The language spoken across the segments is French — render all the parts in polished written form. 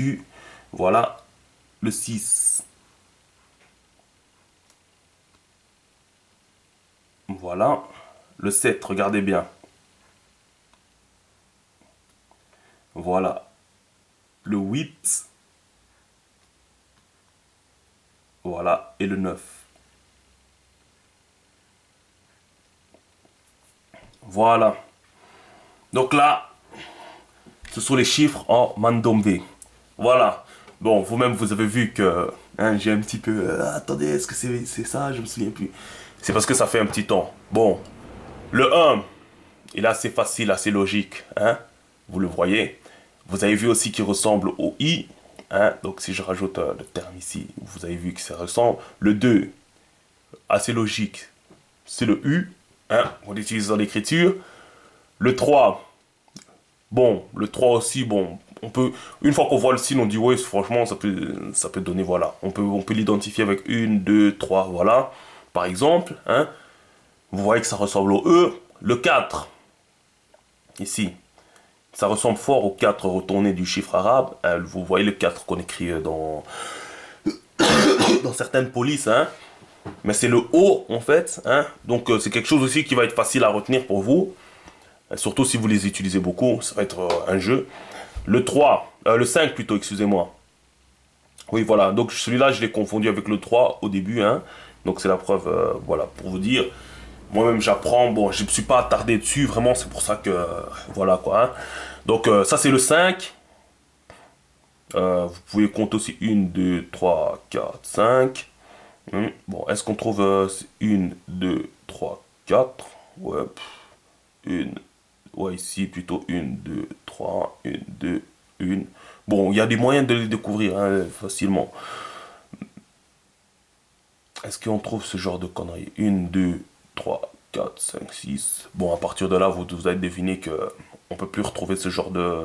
Q. Voilà, le 6. Voilà, le 7, regardez bien. Voilà, le 8. Voilà, et le 9. Voilà. Donc là, ce sont les chiffres en mandombe. Voilà. Bon, vous-même, vous avez vu que hein, j'ai un petit peu... attendez, est-ce que c'est ça? Je me souviens plus. C'est parce que ça fait un petit temps. Bon, le 1, il est assez facile, assez logique. Hein? Vous le voyez. Vous avez vu aussi qu'il ressemble au I. Hein? Donc si je rajoute le terme ici, vous avez vu que ça ressemble. Le 2, assez logique, c'est le U. Hein? On l'utilise dans l'écriture. Le 3, bon, le 3 aussi, bon, on peut, une fois qu'on voit le signe, on dit, ouais, franchement, ça peut donner, voilà. On peut l'identifier avec 1, 2, 3, voilà. Par exemple, hein, vous voyez que ça ressemble au E. Le 4, ici, ça ressemble fort au 4 retourné du chiffre arabe. Hein, vous voyez le 4 qu'on écrit dans certaines polices, hein. Mais c'est le O, en fait, hein. Donc, c'est quelque chose aussi qui va être facile à retenir pour vous. Surtout si vous les utilisez beaucoup, ça va être un jeu. Le 3, le 5 plutôt, excusez-moi. Oui, voilà, donc celui-là, je l'ai confondu avec le 3 au début, hein. Donc c'est la preuve, voilà, pour vous dire. Moi-même, j'apprends, bon, je ne me suis pas attardé dessus, vraiment, c'est pour ça que, voilà, quoi, hein. Donc ça, c'est le 5. Vous pouvez compter aussi 1, 2, 3, 4, 5. Bon, est-ce qu'on trouve 1, 2, 3, 4? Ouais, 1, ouais, ici, plutôt 1, 2, 3, 1, 2, 1. Bon, il y a des moyens de les découvrir hein, facilement. Est-ce qu'on trouve ce genre de conneries? 1, 2, 3, 4, 5, 6. Bon, à partir de là, vous allez deviner que on peut plus retrouver ce genre de...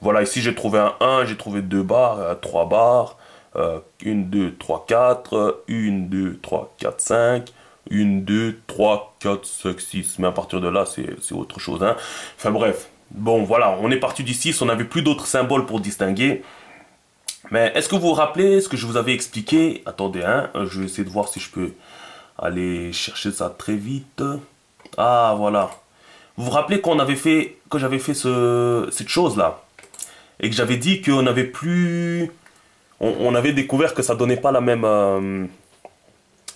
Voilà, ici j'ai trouvé un 1, j'ai trouvé 2 barres, 3 barres. 1, 2, 3, 4. 1, 2, 3, 4, 5. 1, 2, 3, 4, 5, 6. Mais à partir de là, c'est autre chose. Hein. Enfin bref. Bon, voilà, on est parti du 6. On n'avait plus d'autres symboles pour distinguer. Mais est-ce que vous vous rappelez ce que je vous avais expliqué? Attendez, hein, je vais essayer de voir si je peux aller chercher ça très vite. Ah, voilà. Vous vous rappelez qu'on avait fait, que j'avais fait cette chose-là? Et que j'avais dit qu'on n'avait plus... On avait découvert que ça donnait pas la même...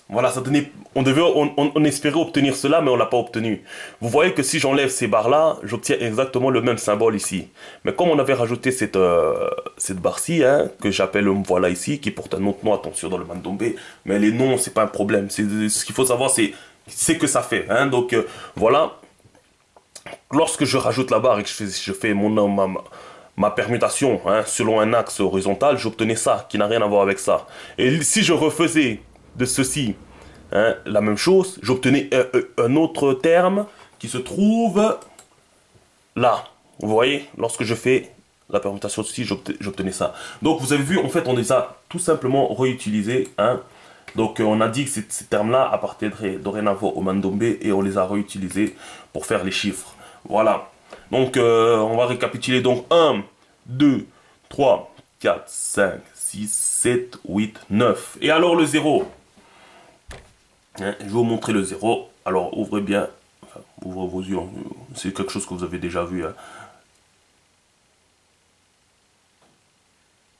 voilà, ça donnait... on espérait obtenir cela, mais on l'a pas obtenu. Vous voyez que si j'enlève ces barres-là, j'obtiens exactement le même symbole ici. Mais comme on avait rajouté cette barre-ci, hein, que j'appelle voilà ici, qui porte un autre nom, attention dans le mandombe, mais les noms, c'est pas un problème. Ce qu'il faut savoir, c'est que ça fait. Hein, donc, voilà. Lorsque je rajoute la barre et que je fais ma permutation hein, selon un axe horizontal, j'obtenais ça, qui n'a rien à voir avec ça. Et si je refaisais de ceci hein, la même chose, j'obtenais un autre terme qui se trouve là. Vous voyez, lorsque je fais la permutation de ceci, j'obtenais ça. Donc vous avez vu, en fait, on les a tout simplement réutilisés. Hein. Donc on a dit que ces termes-là appartiendraient dorénavant au mandombe et on les a réutilisés pour faire les chiffres. Voilà. Donc on va récapituler. Donc 1, 2, 3, 4, 5, 6, 7, 8, 9. Et alors le 0 hein, je vais vous montrer le 0. Alors ouvrez bien, enfin, ouvrez vos yeux. C'est quelque chose que vous avez déjà vu. Hein.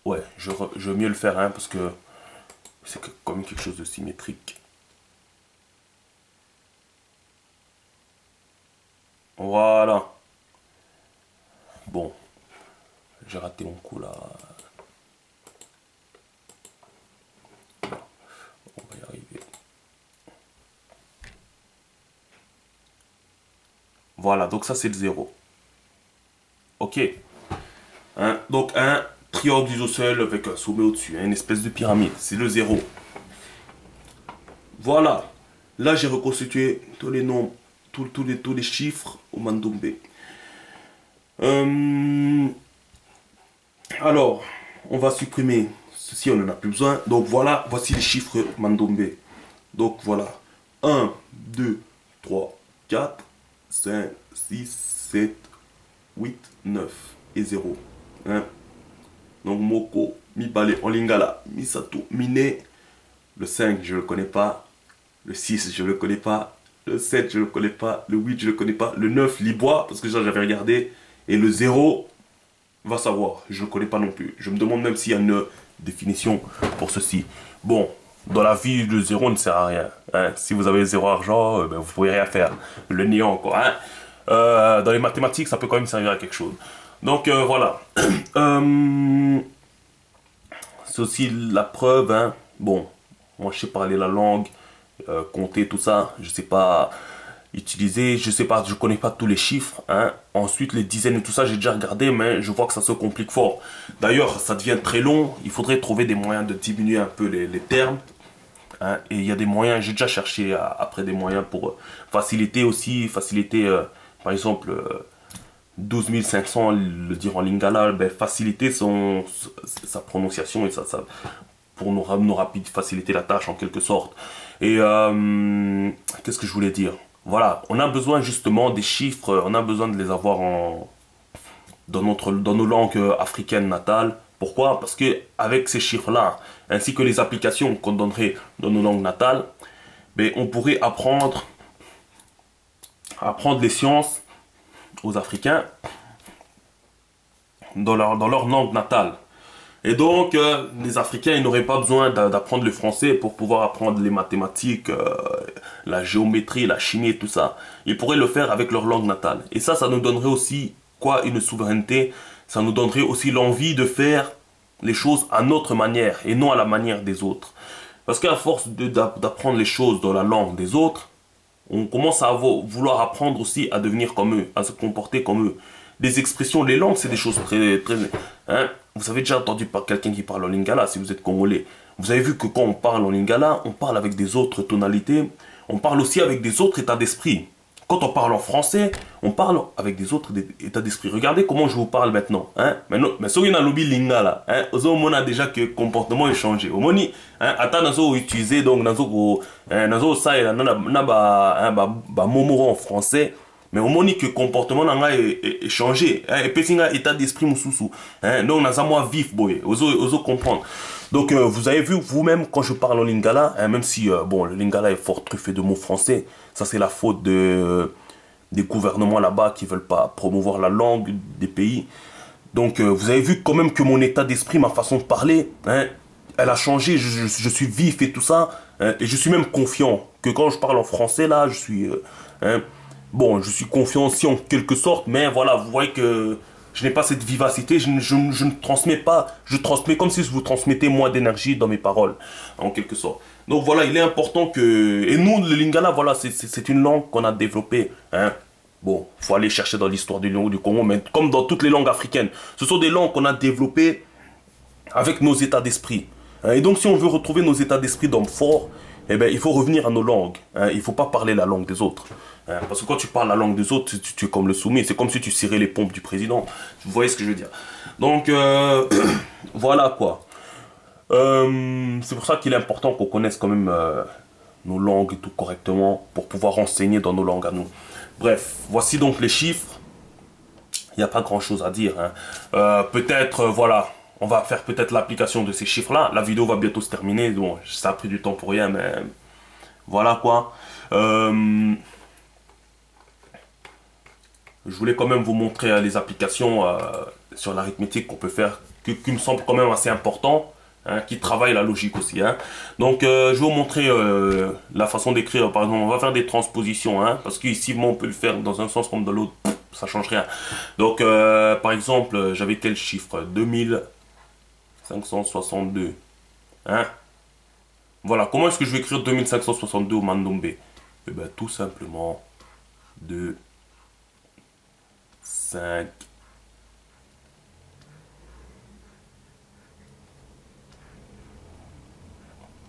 Ouais, je veux mieux le faire hein, parce que c'est comme quelque chose de symétrique. Voilà. Bon, j'ai raté mon coup là. On va y arriver. Voilà, donc ça c'est le 0. Ok. Hein, donc un triangle isocèle avec un sommet au-dessus, hein, une espèce de pyramide. C'est le 0. Voilà. Là j'ai reconstitué tous les noms, tous les chiffres au mandombe. Alors, on va supprimer ceci, on n'en a plus besoin. Donc voilà, voici les chiffres mandombe. Donc voilà, 1, 2, 3, 4, 5, 6, 7, 8, 9 et 0. Hein? Donc Moko, Mibale en lingala, Misato, Mine. Le 5, je ne le connais pas. Le 6, je ne le connais pas. Le 7, je ne le connais pas. Le 8, je ne le connais pas. Le 9, Libois, parce que ça, j'avais regardé. Et le 0, va savoir, je ne le connais pas non plus. Je me demande même s'il y a une définition pour ceci. Bon, dans la vie, le 0 ne sert à rien. Hein. Si vous avez 0 argent, ben, vous ne pouvez rien faire. Le néant, quoi. Hein. Dans les mathématiques, ça peut quand même servir à quelque chose. Donc, voilà. C'est aussi la preuve, hein. Bon, moi je sais parler la langue, compter tout ça, je sais pas utiliser, je sais pas, je connais pas tous les chiffres, hein. Ensuite les dizaines et tout ça, j'ai déjà regardé, mais je vois que ça se complique fort. D'ailleurs, ça devient très long, il faudrait trouver des moyens de diminuer un peu les termes, hein. Et il y a des moyens, j'ai déjà cherché après des moyens pour faciliter aussi, par exemple 12 500, le dire en lingala, ben, faciliter sa prononciation et pour faciliter la tâche en quelque sorte. Et qu'est-ce que je voulais dire? Voilà, on a besoin justement des chiffres, on a besoin de les avoir dans nos langues africaines natales. Pourquoi? Parce que avec ces chiffres-là, ainsi que les applications qu'on donnerait dans nos langues natales, ben, on pourrait apprendre les sciences aux Africains dans leur langue natale. Et donc, les Africains, ils n'auraient pas besoin d'apprendre le français pour pouvoir apprendre les mathématiques, la géométrie, la chimie et tout ça. Ils pourraient le faire avec leur langue natale. Et ça nous donnerait aussi, quoi, une souveraineté. Ça nous donnerait aussi l'envie de faire les choses à notre manière et non à la manière des autres. Parce qu'à force d'apprendre les choses dans la langue des autres, on commence à vouloir apprendre aussi à devenir comme eux, à se comporter comme eux. Les expressions, les langues, c'est des choses très... hein. Vous avez déjà entendu par quelqu'un qui parle en lingala, si vous êtes congolais. Vous avez vu que quand on parle en lingala, on parle avec des autres tonalités. On parle aussi avec des autres états d'esprit. Quand on parle en français, on parle avec des autres états d'esprit. Regardez comment je vous parle maintenant. Hein? Mais si on a lobby lingala, on a déjà que le comportement est changé. Au moni, attends, nous utiliser donc nous ça et momo en français. Mais au moment que le comportement est changé, et puis il état d'esprit moussoussou. Donc, nous avons vif, boy, oso comprendre. Donc, vous avez vu vous-même quand je parle en lingala, même si bon, le lingala est fort truffé de mots français, ça c'est la faute des gouvernements là-bas qui veulent pas promouvoir la langue des pays. Donc, vous avez vu quand même que mon état d'esprit, ma façon de parler, elle a changé. Je suis vif et tout ça, et je suis même confiant que quand je parle en français là, je suis bon, je suis confiant aussi en quelque sorte, mais voilà, vous voyez que je n'ai pas cette vivacité, je ne transmets pas, je transmets comme si je vous transmettais moins d'énergie dans mes paroles, en quelque sorte. Donc voilà, il est important que... Et nous, le lingala, voilà, c'est une langue qu'on a développée, hein. Bon, il faut aller chercher dans l'histoire du Congo, mais comme dans toutes les langues africaines, ce sont des langues qu'on a développées avec nos états d'esprit. Et donc si on veut retrouver nos états d'esprit d'hommes forts, eh bien, il faut revenir à nos langues. Il ne faut pas parler la langue des autres. Parce que quand tu parles la langue des autres, tu es comme le soumis. C'est comme si tu cirais les pompes du président. Vous voyez ce que je veux dire. Donc, voilà quoi. C'est pour ça qu'il est important qu'on connaisse quand même nos langues et tout correctement pour pouvoir enseigner dans nos langues à nous. Bref, voici donc les chiffres. Il n'y a pas grand chose à dire. Peut-être, voilà. On va faire peut-être l'application de ces chiffres-là. La vidéo va bientôt se terminer. Bon, ça a pris du temps pour rien, mais voilà quoi. Je voulais quand même vous montrer les applications sur l'arithmétique qu'on peut faire, qui me semble quand même assez important, hein, qui travaille la logique aussi. Hein. Donc, je vais vous montrer la façon d'écrire. Par exemple, on va faire des transpositions, hein, parce qu'ici, on peut le faire dans un sens comme dans l'autre. Ça change rien. Donc, par exemple, j'avais tel chiffre, 2562. Hein? Voilà, comment est-ce que je vais écrire 2562 au Mandombe? Eh bien, tout simplement, 2, 5,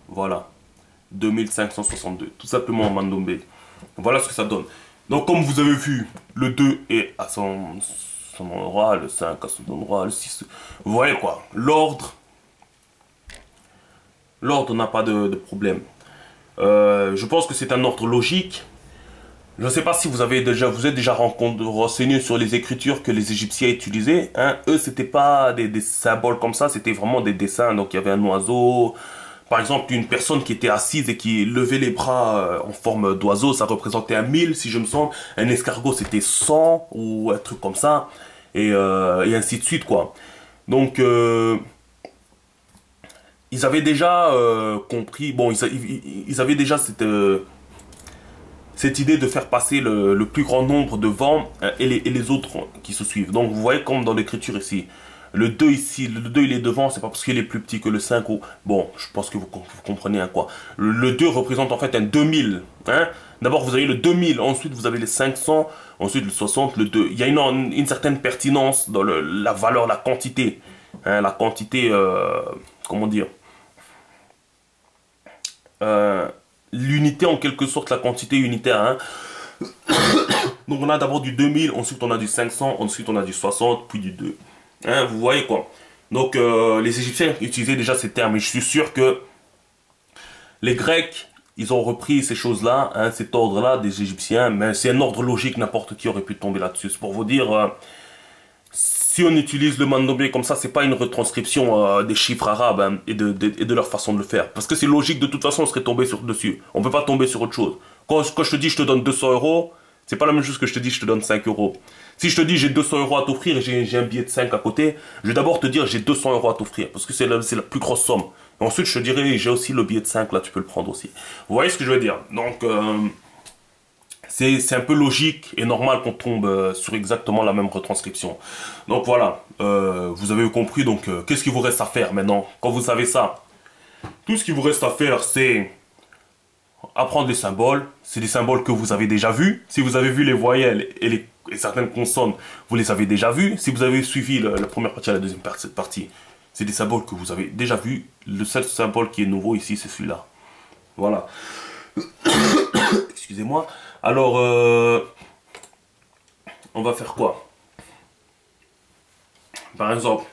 voilà, 2562, tout simplement au Mandombe. Voilà ce que ça donne. Donc, comme vous avez vu, le 2 est à son endroit, le 5 à son endroit, le 6. Vous voyez quoi? L'ordre n'a pas de problème. Je pense que c'est un ordre logique. Je ne sais pas si vous êtes déjà renseigné sur les écritures que les Égyptiens utilisaient. Hein. Eux, c'était pas des symboles comme ça, c'était vraiment des dessins. Donc il y avait un oiseau, par exemple une personne qui était assise et qui levait les bras en forme d'oiseau, ça représentait un 1000 si je me sens. Un escargot c'était 100 ou un truc comme ça. Et ainsi de suite quoi. Donc ils avaient déjà compris, bon ils avaient déjà cette idée de faire passer le plus grand nombre de vents et les autres qui se suivent. Donc vous voyez comme dans l'écriture ici, le 2 ici, le 2 il est devant, c'est pas parce qu'il est plus petit que le 5 ou... Bon, je pense que vous comprenez à quoi. Le 2 représente en fait un 2000. Hein. D'abord vous avez le 2000, ensuite vous avez les 500, ensuite le 60, le 2. Il y a une certaine pertinence dans la valeur, la quantité. Hein, la quantité, comment dire l'unité en quelque sorte, la quantité unitaire. Hein. Donc on a d'abord du 2000, ensuite on a du 500, ensuite on a du 60, puis du 2. Hein, vous voyez quoi. Donc les Égyptiens utilisaient déjà ces termes. Et je suis sûr que les Grecs, ils ont repris ces choses-là, hein, cet ordre-là des Égyptiens. Mais c'est un ordre logique, n'importe qui aurait pu tomber là-dessus. C'est pour vous dire... si on utilise le mandomé comme ça, c'est pas une retranscription des chiffres arabes hein, et de leur façon de le faire. Parce que c'est logique, de toute façon, on serait tombé dessus. On peut pas tomber sur autre chose. Quand je te dis je te donne 200 euros, c'est pas la même chose que je te dis je te donne 5 euros. Si je te dis j'ai 200 euros à t'offrir et j'ai un billet de 5 à côté, je vais d'abord te dire j'ai 200 euros à t'offrir. Parce que c'est la plus grosse somme. Et ensuite je te dirai j'ai aussi le billet de 5 là, tu peux le prendre aussi. Vous voyez ce que je veux dire? Donc... c'est un peu logique et normal qu'on tombe sur exactement la même retranscription. Donc voilà, vous avez compris, donc qu'est-ce qu'il vous reste à faire maintenant? Quand vous savez ça, tout ce qu'il vous reste à faire, c'est apprendre les symboles. C'est des symboles que vous avez déjà vus. Si vous avez vu les voyelles et certaines consonnes, vous les avez déjà vus. Si vous avez suivi la première partie et la deuxième partie, c'est des symboles que vous avez déjà vus. Le seul symbole qui est nouveau ici, c'est celui-là. Voilà. Excusez-moi. Alors, on va faire quoi? Par exemple,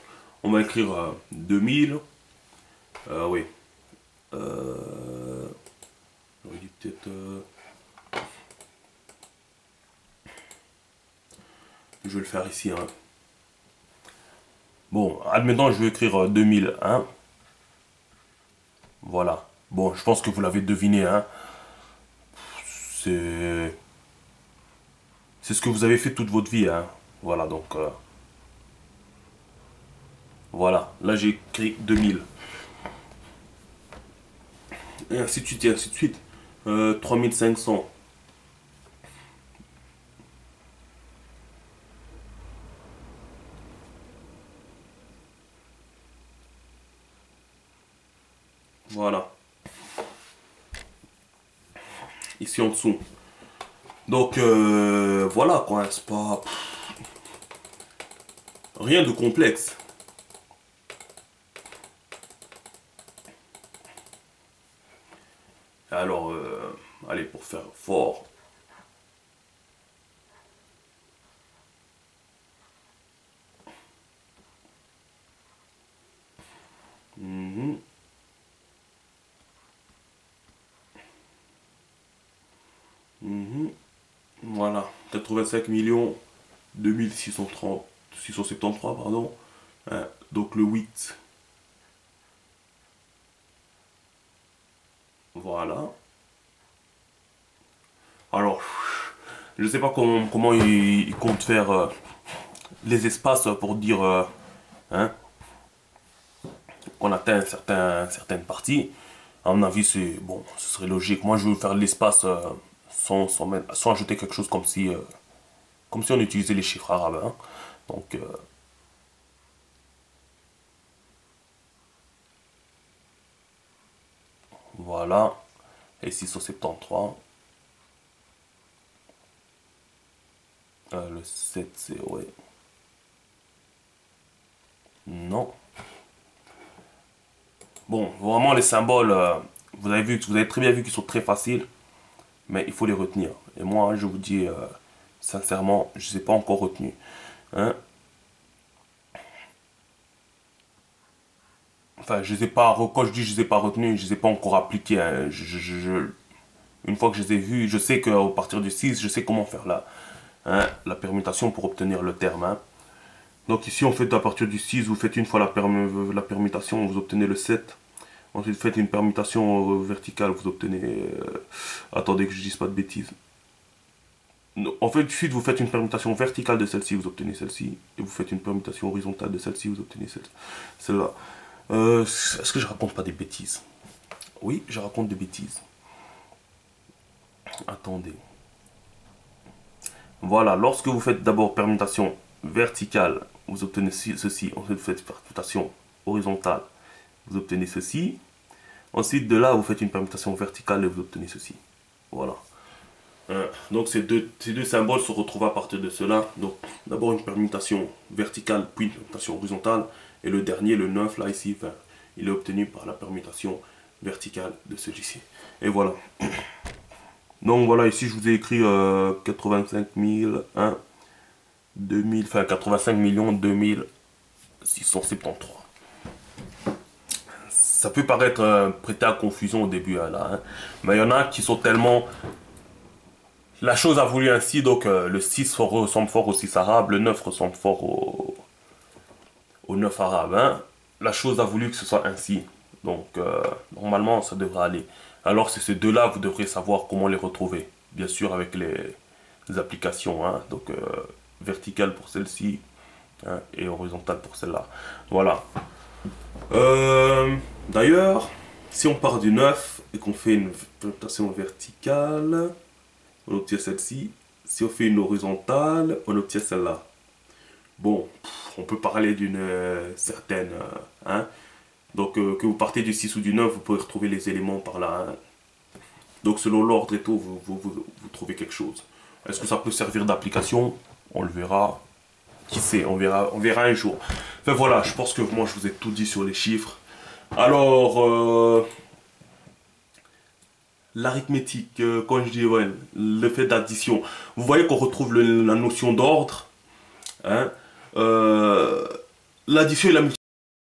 on va écrire 2000. Oui. J'aurais dit peut-être... je vais le faire ici. Hein. Bon, admettons, je vais écrire 2001. Voilà. Bon, je pense que vous l'avez deviné. Hein. C'est ce que vous avez fait toute votre vie. Hein. Voilà, donc... voilà, là j'ai écrit 2000. Et ainsi de suite, et ainsi de suite. 3500. Voilà. Ici en dessous. Donc, voilà quoi, c'est pas... rien de complexe. Alors, allez, pour faire fort. Mhm. Mhm. Voilà, 85 millions 2630, 673, pardon. Hein, donc le 8. Voilà. Alors, je ne sais pas comment il compte faire les espaces pour dire hein, qu'on atteint certaines parties. À mon avis, c'est bon, ce serait logique. Moi, je veux faire l'espace sans ajouter quelque chose comme si on utilisait les chiffres arabes. Hein. Donc, voilà. Et 673. Le 7, c'est ouais. Non. Bon, vraiment les symboles, vous avez très bien vu qu'ils sont très faciles, mais il faut les retenir. Et moi, je vous dis sincèrement, je ne les ai pas encore retenus. Hein? Enfin, je les ai pas, quand je dis je les ai pas retenus, je les ai pas encore appliqués. Hein. Une fois que je les ai vus, je sais qu'à partir du 6, je sais comment faire la permutation pour obtenir le terme. Hein. Donc ici, on fait à partir du 6, vous faites une fois la permutation, vous obtenez le 7. Ensuite, vous faites une permutation verticale, vous obtenez... attendez que je ne dise pas de bêtises. En fait, ensuite, vous faites une permutation verticale de celle-ci, vous obtenez celle-ci. Et vous faites une permutation horizontale de celle-ci, vous obtenez celle-là. Est-ce que je raconte pas des bêtises? Oui, je raconte des bêtises. Attendez. Voilà, lorsque vous faites d'abord permutation verticale, vous obtenez ceci. Ensuite, vous faites permutation horizontale, vous obtenez ceci. Ensuite, de là, vous faites une permutation verticale et vous obtenez ceci. Voilà. Donc, ces deux symboles se retrouvent à partir de cela. Donc, d'abord une permutation verticale, puis une permutation horizontale. Et le dernier, le 9, là, ici, enfin, il est obtenu par la permutation verticale de celui-ci. Et voilà. Donc, voilà, ici, je vous ai écrit 85 000, 2000, enfin 85 millions 2673. Ça peut paraître prêté à confusion au début, hein, là, hein, mais il y en a qui sont tellement... La chose a voulu ainsi, donc le 6 ressemble fort au 6 arabe, le 9 ressemble fort au 9 arabe. Hein. La chose a voulu que ce soit ainsi, donc normalement ça devrait aller. Alors c'est ces deux-là, vous devrez savoir comment les retrouver, bien sûr avec les applications, hein, donc verticale pour celle-ci hein, et horizontale pour celle-là. Voilà. D'ailleurs, si on part du 9 et qu'on fait une permutation verticale, on obtient celle-ci. Si on fait une horizontale, on obtient celle-là. Bon, on peut parler d'une certaine... hein. Donc, que vous partez du 6 ou du 9, vous pouvez retrouver les éléments par là. Hein. Donc, selon l'ordre et tout, vous trouvez quelque chose. Est-ce que ça peut servir d'application? On le verra. Qui sait, on verra un jour. Enfin voilà, je pense que moi, je vous ai tout dit sur les chiffres. Alors... l'arithmétique, quand je dis ouais, le fait d'addition, vous voyez qu'on retrouve la notion d'ordre. Hein, l'addition et la